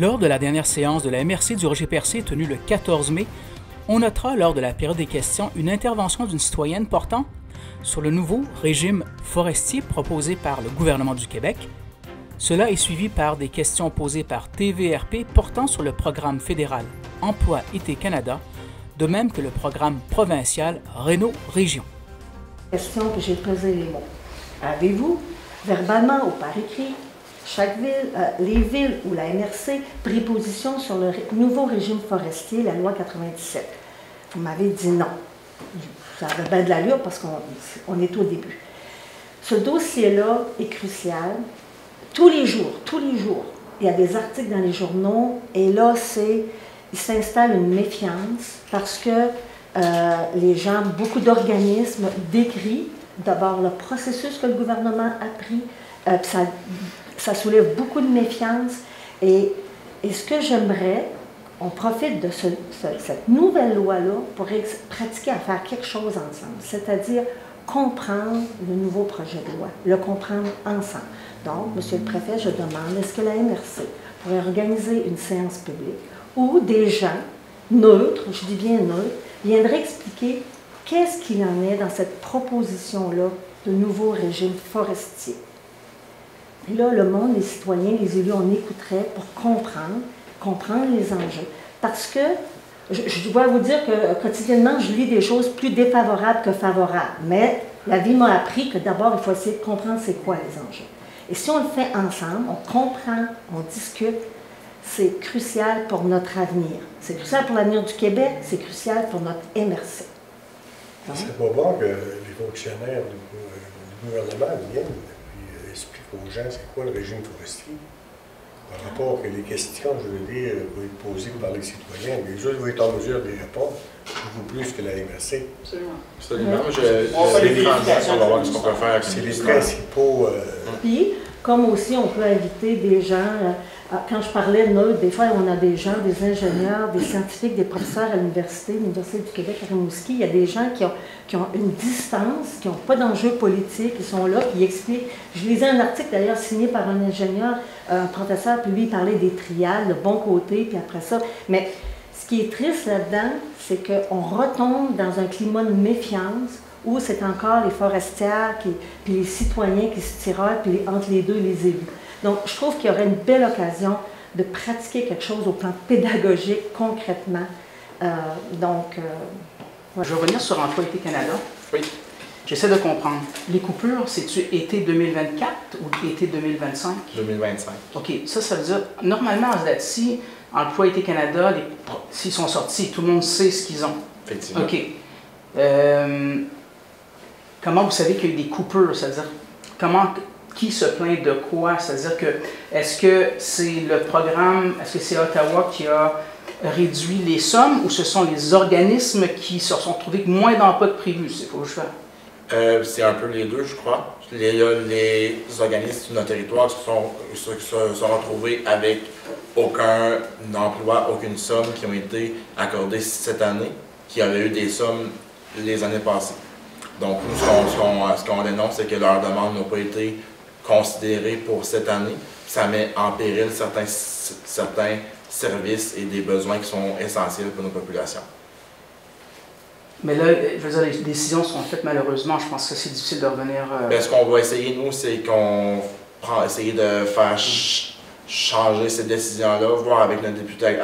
Lors de la dernière séance de la MRC du Rocher-Percé tenue le 14 mai, on notera lors de la période des questions une intervention d'une citoyenne portant sur le nouveau régime forestier proposé par le gouvernement du Québec. Cela est suivi par des questions posées par TVRP portant sur le programme fédéral Emploi-Été Canada, de même que le programme provincial Réno Région. Question que j'ai posé les mots. Avez-vous, verbalement ou par écrit, chaque ville, les villes ou la MRC pris position sur le nouveau régime forestier, la loi 97? Vous m'avez dit non. Ça avait bien de l'allure parce qu'on est au début. Ce dossier-là est crucial. Tous les jours, il y a des articles dans les journaux et là, il s'installe une méfiance parce que les gens, beaucoup d'organismes décrient d'abord le processus que le gouvernement a pris, ça soulève beaucoup de méfiance et ce que j'aimerais, on profite de cette nouvelle loi-là pour pratiquer à faire quelque chose ensemble, c'est-à-dire comprendre le nouveau projet de loi, le comprendre ensemble. Donc, Monsieur le Préfet, je demande, est-ce que la MRC pourrait organiser une séance publique où des gens neutres, je dis bien neutres, viendraient expliquer qu'est-ce qu'il en est dans cette proposition-là de nouveau régime forestier. Et là, le monde, les citoyens, les élus, on écouterait pour comprendre les enjeux. Parce que, je dois vous dire que quotidiennement, je lis des choses plus défavorables que favorables. Mais la vie m'a appris que d'abord, il faut essayer de comprendre c'est quoi les enjeux. Et si on le fait ensemble, on comprend, on discute, c'est crucial pour notre avenir. C'est crucial pour l'avenir du Québec, c'est crucial pour notre MRC. C'est pas bon que les fonctionnaires du gouvernement viennent et expliquent aux gens c'est quoi le régime forestier. Par rapport que les questions, je veux dire, vont être posées par les citoyens, les autres vont être en mesure de répondre beaucoup plus que la MRC. Absolument. Absolument. On fait des vérifications, on va voir ce qu'on peut faire. C'est les principaux. Puis, comme aussi, on peut inviter des gens. Quand je parlais de neutre, des fois, on a des gens, des ingénieurs, des scientifiques, des professeurs à l'Université du Québec à Rimouski. Il y a des gens qui ont une distance, qui n'ont pas d'enjeu politique, qui sont là, qui expliquent. Je lisais un article d'ailleurs signé par un ingénieur, un professeur, puis lui, il parlait des triades, le bon côté, puis après ça. Mais ce qui est triste là-dedans, c'est qu'on retombe dans un climat de méfiance où c'est encore les forestières, puis les citoyens qui se tiraillent, puis entre les deux, les élus. Donc, je trouve qu'il y aurait une belle occasion de pratiquer quelque chose au plan pédagogique, concrètement. Voilà. Je vais revenir sur Emploi-Été Canada. Oui. J'essaie de comprendre. Les coupures, c'est-tu été 2024 ou été 2025? 2025. OK, ça veut dire, normalement, là-dessus, Emploi-Été Canada, s'ils sont sortis, tout le monde sait ce qu'ils ont. Effectivement. OK. Comment vous savez qu'il y a eu des coupures? C'est-à-dire, qui se plaint de quoi? C'est-à-dire que, est-ce que c'est le programme, est-ce que c'est Ottawa qui a réduit les sommes ou ce sont les organismes qui se sont trouvés moins d'emplois que prévu? C'est quoi je fais? C'est un peu les deux, je crois. Les organismes de notre territoire se sont retrouvés avec aucun emploi, aucune somme qui ont été accordées cette année, qui avaient eu des sommes les années passées. Donc, nous, ce qu'on dénonce, c'est que leurs demandes n'ont pas été considérées pour cette année. Ça met en péril certains services et des besoins qui sont essentiels pour nos populations. Mais là, je veux dire, les décisions sont faites malheureusement. Je pense que c'est difficile de revenir... Ce qu'on va essayer, nous, c'est qu'on va essayer de faire changer cette décision-là, voir avec notre député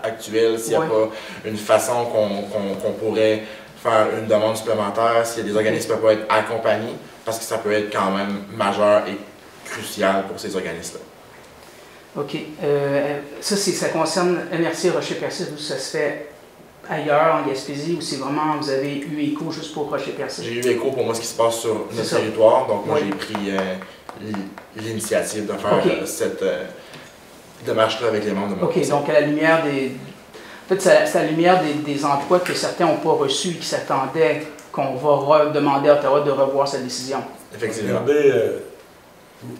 actuel s'il n'y a pas une façon qu'on pourrait faire une demande supplémentaire, s'il y a des organismes qui peuvent être accompagnés, parce que ça peut être quand même majeur et crucial pour ces organismes-là. OK. Ça concerne MRC Rocher-Percé, où ça se fait ailleurs, en Gaspésie, ou c'est vraiment, vous avez eu écho juste pour Rocher-Percé? J'ai eu écho pour moi ce qui se passe sur notre territoire, donc moi j'ai pris l'initiative de faire cette démarche-là avec les membres de mon conseil. Donc à la lumière des... En fait, c'est à la lumière des emplois que certains n'ont pas reçus et qui s'attendaient qu'on va demander à Ottawa de revoir sa décision. Effectivement. Regardez,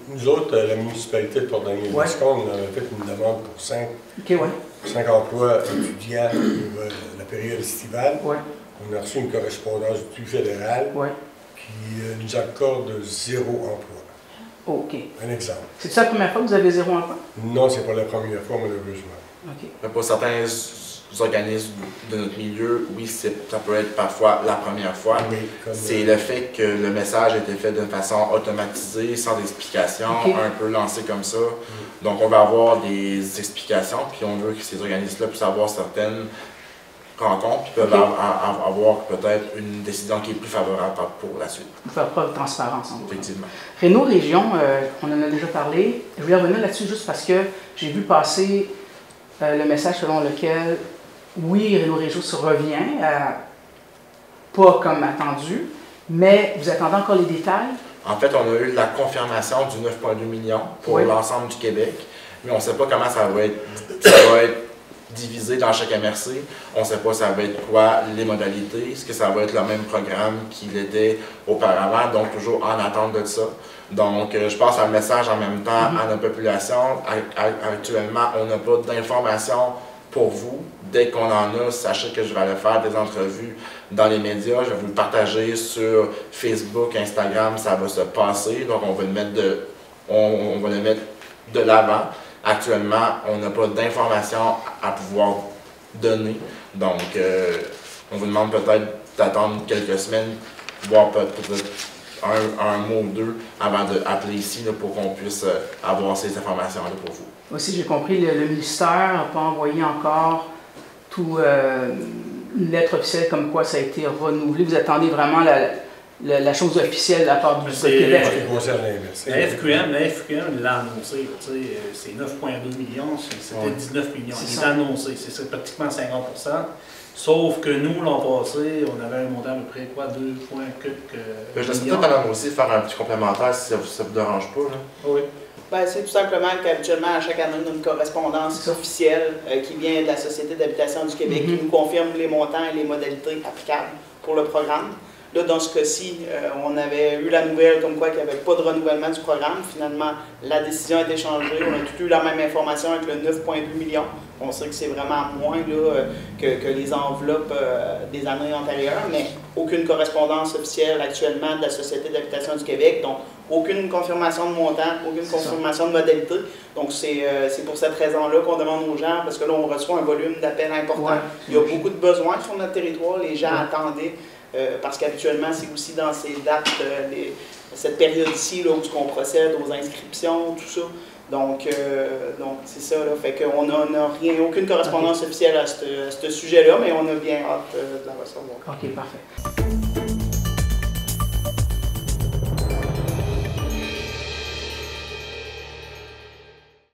nous autres, la municipalité de Port-Daniel-Vascon, on avait fait une demande pour 5 emplois étudiants pour la période estivale. On a reçu une correspondance du fédéral qui nous accorde 0 emploi. OK. Un exemple. C'est ça la première fois que vous avez 0 emploi? Non, c'est pas la première fois, malheureusement. OK. Mais pour certains organismes de notre milieu, oui, ça peut être parfois la première fois. Oui, c'est le fait que le message a été fait de façon automatisée, sans explication, un peu lancé comme ça. Donc, on va avoir des explications, puis on veut que ces organismes-là puissent avoir certaines rencontres, puis peuvent avoir peut-être une décision qui est plus favorable pour la suite. Pour faire preuve de transparence. Effectivement. Réno Région, on en a déjà parlé. Je vais revenir là-dessus juste parce que j'ai vu passer le message selon lequel, oui, Réno Région se revient, pas comme attendu, mais vous attendez encore les détails? En fait, on a eu la confirmation du 9,2 millions pour l'ensemble du Québec, mais on ne sait pas comment ça va être divisé dans chaque MRC. On ne sait pas ça va être quoi les modalités, est-ce que ça va être le même programme qu'il était auparavant, donc toujours en attente de ça. Donc, je passe un message en même temps à notre population. Actuellement, on n'a pas d'informations pour vous. Dès qu'on en a, sachez que je vais aller faire des entrevues dans les médias. Je vais vous le partager sur Facebook, Instagram, ça va se passer. Donc, on va le mettre de l'avant. Actuellement, on n'a pas d'informations à pouvoir donner. Donc, on vous demande peut-être d'attendre quelques semaines, voire peut-être un mois ou deux avant d'appeler ici là, pour qu'on puisse avoir ces informations-là pour vous. Aussi, j'ai compris, le ministère n'a pas envoyé encore une lettre officielle comme quoi ça a été renouvelé. Vous attendez vraiment la chose officielle de la part du Québec. La FQM l'a annoncé. C'est 9,2 millions, c'était 19 millions. Il l'a annoncé, c'est pratiquement 50%. Sauf que nous, l'an passé, on avait un montant à peu près, 2 points je laisse peut-être Mme aussi faire un petit complémentaire si ça ne vous dérange pas. Là. Oui. Ben, c'est tout simplement qu'habituellement, à chaque année, on a une correspondance officielle qui vient de la Société d'habitation du Québec qui nous confirme les montants et les modalités applicables pour le programme. Là, dans ce cas-ci, on avait eu la nouvelle comme quoi qu'il n'y avait pas de renouvellement du programme. Finalement, la décision a été changée. On a tout eu la même information avec le 9,2 millions. On sait que c'est vraiment moins là, que les enveloppes des années antérieures, mais aucune correspondance officielle actuellement de la Société d'habitation du Québec. Donc, aucune confirmation de montant, aucune confirmation de modalité. Donc, c'est pour cette raison-là qu'on demande aux gens, parce que là, on reçoit un volume d'appels important. Il y a beaucoup de besoins sur notre territoire. Les gens attendaient. Parce qu'habituellement, c'est aussi dans ces dates, cette période-ci, où on procède aux inscriptions, tout ça. Donc c'est ça, là. Fait qu'on n'a aucune correspondance officielle à ce sujet-là, mais on a bien hâte de la recevoir. OK, parfait.